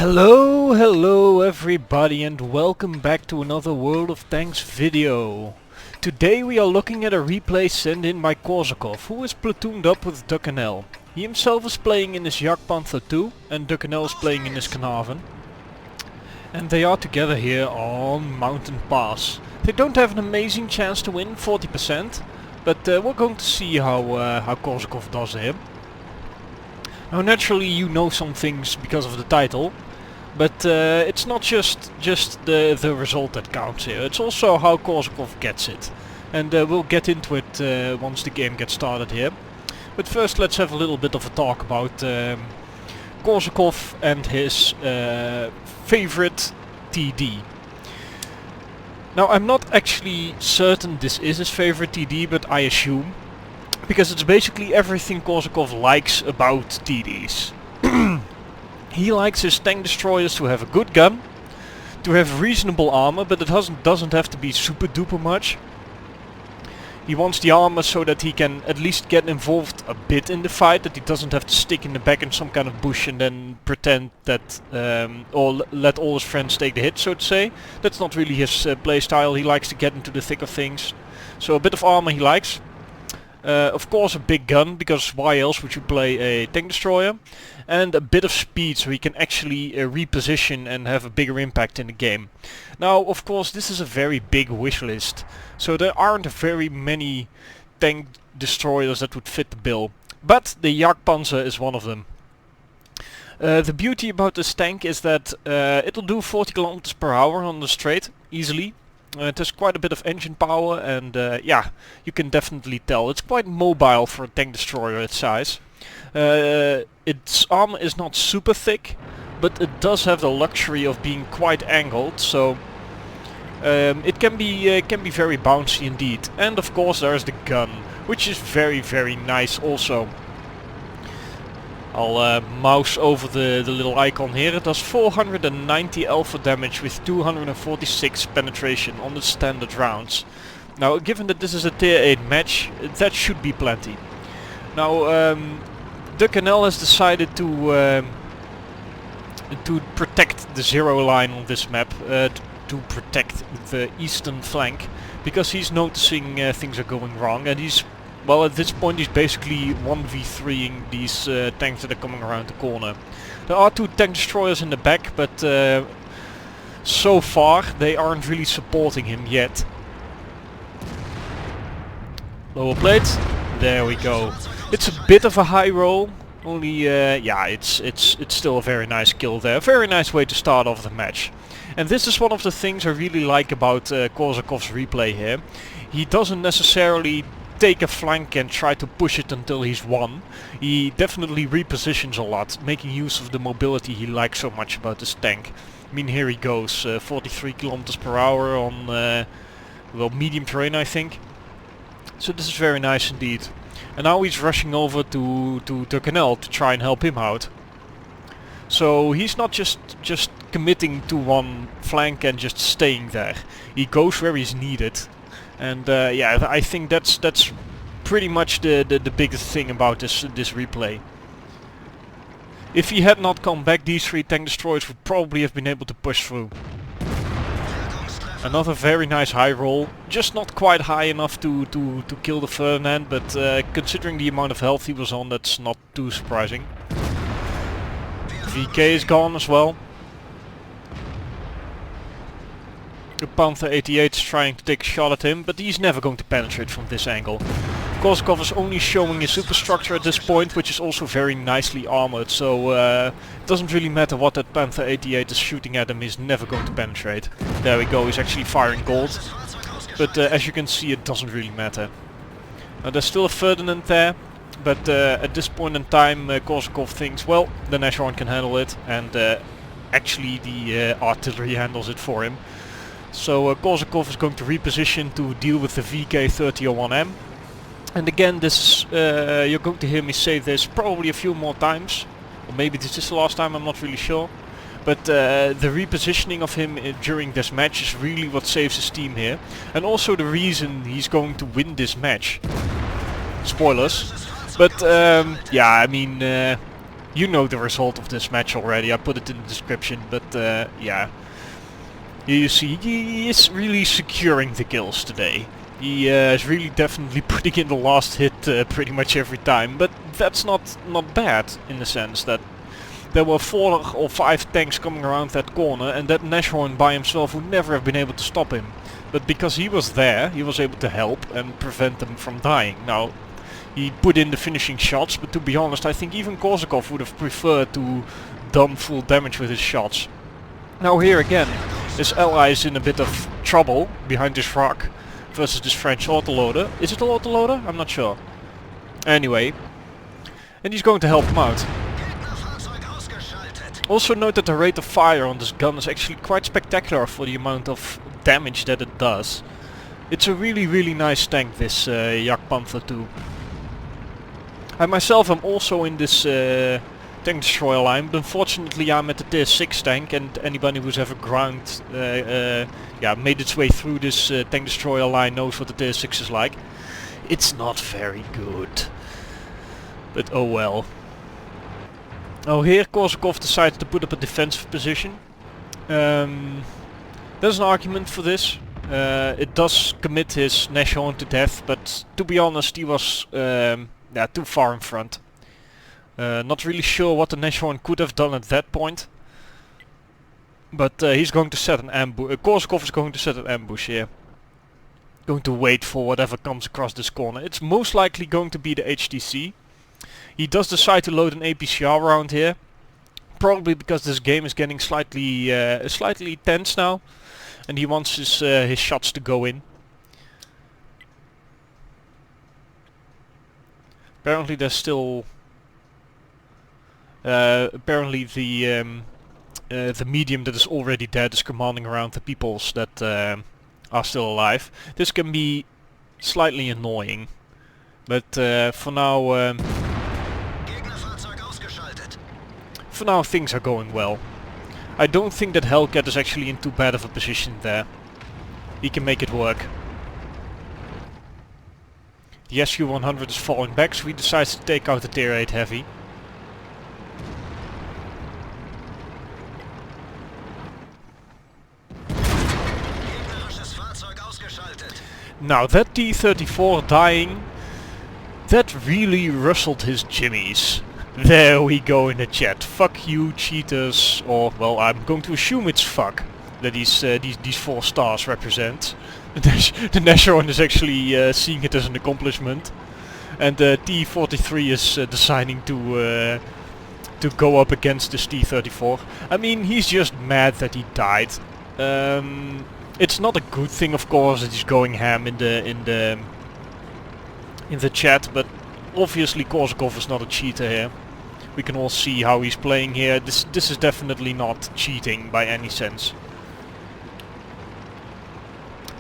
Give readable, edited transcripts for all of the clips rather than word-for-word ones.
Hello everybody, and welcome back to another World of Tanks video. Today we are looking at a replay sent in by Korsakoff, who is platooned up with Duckanel. He himself is playing in his Jagdpanther 2 and Duckanel is playing in his Carnarvon. And they are together here on Mountain Pass. They don't have an amazing chance to win, 40%, but we're going to see how Korsakoff does him. Now naturally you know some things because of the title, but it's not just the result that counts here, it's also how Korsakoff gets it. And we'll get into it once the game gets started here. But first let's have a little bit of a talk about Korsakoff and his favorite TD. Now I'm not actually certain this is his favorite TD, but I assume. Because it's basically everything Korsakoff likes about TDs. He likes his tank destroyers to have a good gun, to have reasonable armor, but it doesn't have to be super duper much. He wants the armor so that he can at least get involved a bit in the fight, that he doesn't have to stick in the back in some kind of bush and then pretend that, or let all his friends take the hit, so to say. That's not really his playstyle. He likes to get into the thick of things. So a bit of armor he likes. Of course a big gun, because why else would you play a tank destroyer? And a bit of speed, so he can actually reposition and have a bigger impact in the game. Now of course this is a very big wish list, so there aren't very many tank destroyers that would fit the bill. But the Jagdpanther is one of them. The beauty about this tank is that it'll do 40 kilometers per hour on the straight, easily. It has quite a bit of engine power, and yeah, you can definitely tell. It's quite mobile for a tank destroyer its size. Its armor is not super thick, but it does have the luxury of being quite angled, so it can be very bouncy indeed. And of course there's the gun, which is very nice also. I'll mouse over the little icon here. It does 490 alpha damage with 246 penetration on the standard rounds. Now given that this is a tier 8 match, that should be plenty. Now Duckanel has decided to protect the zero line on this map, to protect the eastern flank, because he's noticing things are going wrong, and he's, well, at this point he's basically 1v3ing these tanks that are coming around the corner. There are two tank destroyers in the back, but so far they aren't really supporting him yet. Lower plate, there we go. It's a bit of a high roll, only yeah, it's still a very nice kill there. Very nice way to start off the match. And this is one of the things I really like about Korsakoff's replay here. He doesn't necessarily take a flank and try to push it until he's won. He definitely repositions a lot, making use of the mobility he likes so much about this tank. I mean, here he goes, 43 kilometers per hour on well, medium terrain, I think. So this is very nice indeed. And now he's rushing over to Duckanel to try and help him out. So he's not just committing to one flank and just staying there. He goes where he's needed. And yeah, I think that's pretty much the biggest thing about this replay. If he had not come back, these three tank destroyers would probably have been able to push through. Another very nice high roll, just not quite high enough to kill the Ferdinand, but considering the amount of health he was on, that's not too surprising. VK is gone as well. The Panther 88 is trying to take a shot at him, but he's never going to penetrate from this angle. Korsakoff is only showing his superstructure at this point, which is also very nicely armored, so it doesn't really matter what that Panther 88 is shooting at him, he's never going to penetrate. There we go, he's actually firing gold, but as you can see it doesn't really matter. Now there's still a Ferdinand there, but at this point in time Korsakoff thinks, well, the Nashorn can handle it, and actually the artillery handles it for him. So Korsakoff is going to reposition to deal with the VK3001M. And again, this you're going to hear me say this probably a few more times. Or maybe this is the last time, I'm not really sure. But the repositioning of him during this match is really what saves his team here. And also the reason he's going to win this match. Spoilers. But yeah, I mean, You know the result of this match already, I put it in the description, but yeah. You see, he is really securing the kills today. He is really definitely putting in the last hit pretty much every time, but that's not bad in the sense that there were 4 or 5 tanks coming around that corner, and that Nashorn by himself would never have been able to stop him. But because he was there, he was able to help and prevent them from dying. Now, he put in the finishing shots, but to be honest, I think even Korsakoff would have preferred to done full damage with his shots. Now here again, his ally is in a bit of trouble behind this rock versus this French autoloader. Is it an autoloader? I'm not sure. Anyway, and he's going to help him out. Also note that the rate of fire on this gun is actually quite spectacular for the amount of damage that it does. It's a really nice tank, this Jagdpanther 2. I myself am also in this tank destroyer line, but unfortunately I'm at the tier 6 tank, and anybody who's ever made its way through this tank destroyer line knows what the tier 6 is like. It's not very good. But oh well. Oh, here Korsakoff decided to put up a defensive position. There's an argument for this. It does commit his Nashorn to death, but to be honest he was too far in front. Not really sure what the Nashorn could have done at that point. But he's going to set an ambush. Korsakoff is going to set an ambush here. Going to wait for whatever comes across this corner. It's most likely going to be the HTC. He does decide to load an APCR round here. Probably because this game is getting slightly tense now. And he wants his shots to go in. Apparently there's still... apparently the medium that is already dead is commanding around the peoples that are still alive. This can be slightly annoying. But for now... for now things are going well. I don't think that Hellcat is actually in too bad of a position there. He can make it work. The SU-100 is falling back, so he decides to take out the tier 8 heavy. Now that T-34 dying, that really rustled his jimmies. There we go in the chat. Fuck you, cheaters. Or, well, I'm going to assume it's fuck that these 4 stars represent. The Nashorn is actually seeing it as an accomplishment. And T-43 is deciding to go up against this T-34. I mean, he's just mad that he died. It's not a good thing, of course, that he's going ham in the chat, but obviously Korsakoff is not a cheater here. We can all see how he's playing here. This is definitely not cheating by any sense.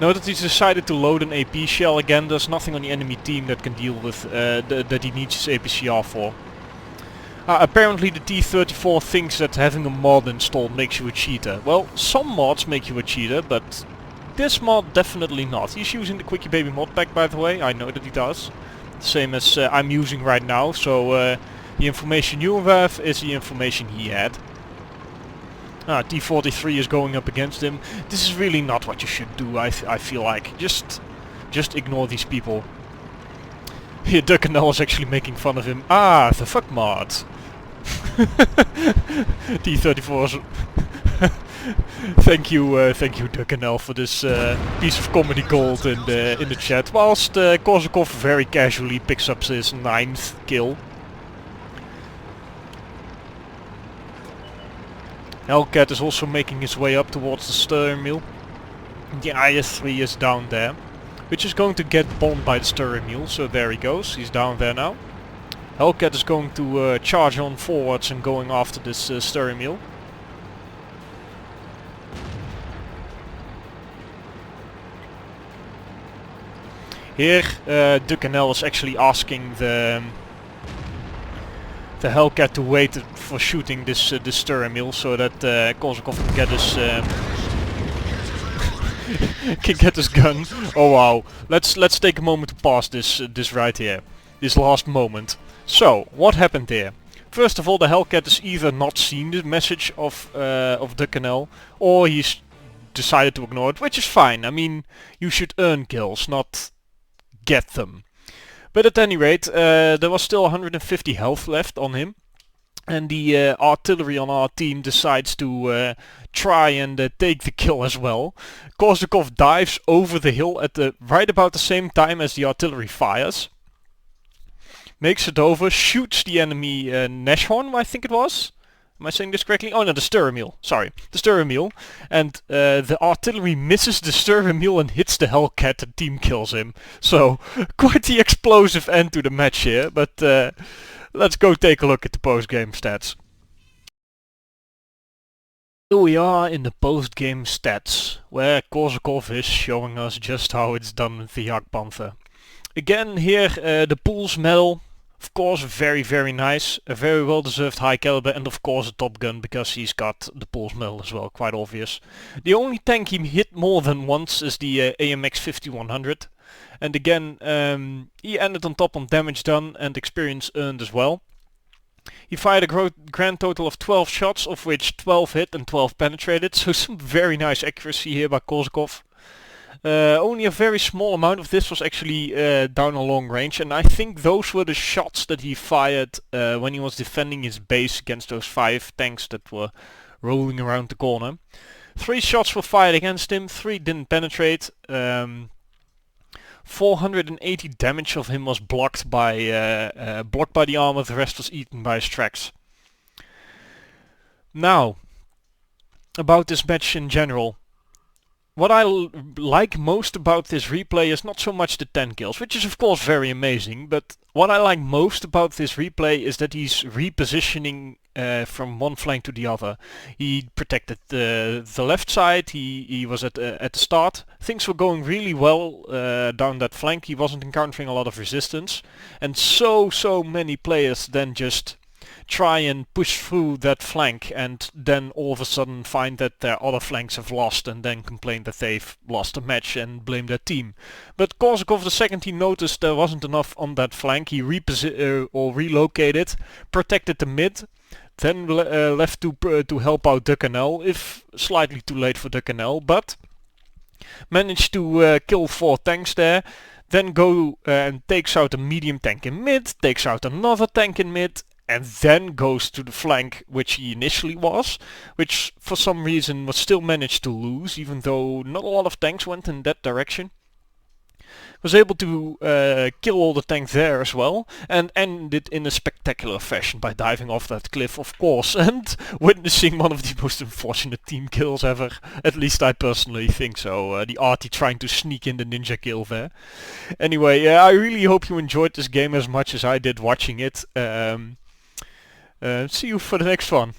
Now that he's decided to load an AP shell again, there's nothing on the enemy team that can deal with that he needs his APCR for. Apparently the T-34 thinks that having a mod installed makes you a cheater. Well, some mods make you a cheater, but this mod definitely not. He's using the Quickie Baby mod pack, by the way. I know that he does. Same as I'm using right now, so the information you have is the information he had. T-43 is going up against him. This is really not what you should do, I feel like. Just ignore these people. Here, Duckanel is actually making fun of him. Ah, the fuck mod. T-34's... thank you Duckanel for this piece of comedy gold in the chat. Whilst Korsakoff very casually picks up his 9th kill. Hellcat is also making his way up towards the steering wheel. The IS-3 is down there, which is going to get bombed by the steering wheel, so there he goes, he's down there now. Hellcat is going to charge on forwards and going after this steering wheel. Here, Duckanel is actually asking the Hellcat to wait for shooting this steering wheel so that Korsakoff can get his can get his gun. Oh wow! Let's take a moment to pause this right here, this last moment. So what happened here? First of all, the Hellcat is either not seen the message of Ducanel, or he's decided to ignore it, which is fine. I mean, you should earn kills, not get them. But at any rate, there was still 150 health left on him. And the artillery on our team decides to try and take the kill as well. Korsakoff dives over the hill at right about the same time as the artillery fires. Makes it over, shoots the enemy Nashorn, I think it was. Am I saying this correctly? Oh no, the Sturmil. Sorry, the Sturmil. And the artillery misses the Sturmil and hits the Hellcat and team kills him. So, quite the explosive end to the match here, but let's go take a look at the post-game stats. Here we are in the post-game stats, where Korsakoff is showing us just how it's done with the Jagdpanther. Again here, the Pools medal. Of course, very nice, a very well deserved high caliber, and of course a Top Gun, because he's got the Pulse medal as well, quite obvious. The only tank he hit more than once is the AMX 5100, and again he ended on top on damage done and experience earned as well. He fired a grand total of 12 shots, of which 12 hit and 12 penetrated, so some very nice accuracy here by Korsakoff. Only a very small amount of this was actually down a long range, and I think those were the shots that he fired when he was defending his base against those 5 tanks that were rolling around the corner. 3 shots were fired against him, 3 didn't penetrate. 480 damage of him was blocked by the armor, the rest was eaten by his tracks. Now, about this match in general. What I like most about this replay is not so much the 10 kills, which is of course very amazing, but what I like most about this replay is that he's repositioning from one flank to the other. He protected the left side, he was at the start. Things were going really well down that flank, he wasn't encountering a lot of resistance, and so many players then just try and push through that flank and then all of a sudden find that their other flanks have lost and then complain that they've lost a match and blame their team. But Korsakoff, the second he noticed there wasn't enough on that flank, he relocated, protected the mid, then left to help out Ducanel, if slightly too late for Ducanel, but managed to kill 4 tanks there. Then go and takes out a medium tank in mid, takes out another tank in mid, and then goes to the flank which he initially was, which for some reason was still managed to lose, even though not a lot of tanks went in that direction. Was able to kill all the tanks there as well, and ended in a spectacular fashion by diving off that cliff, of course, and witnessing one of the most unfortunate team kills ever. At least I personally think so. The Artie trying to sneak in the ninja kill there. Anyway, I really hope you enjoyed this game as much as I did watching it. See you for the next one.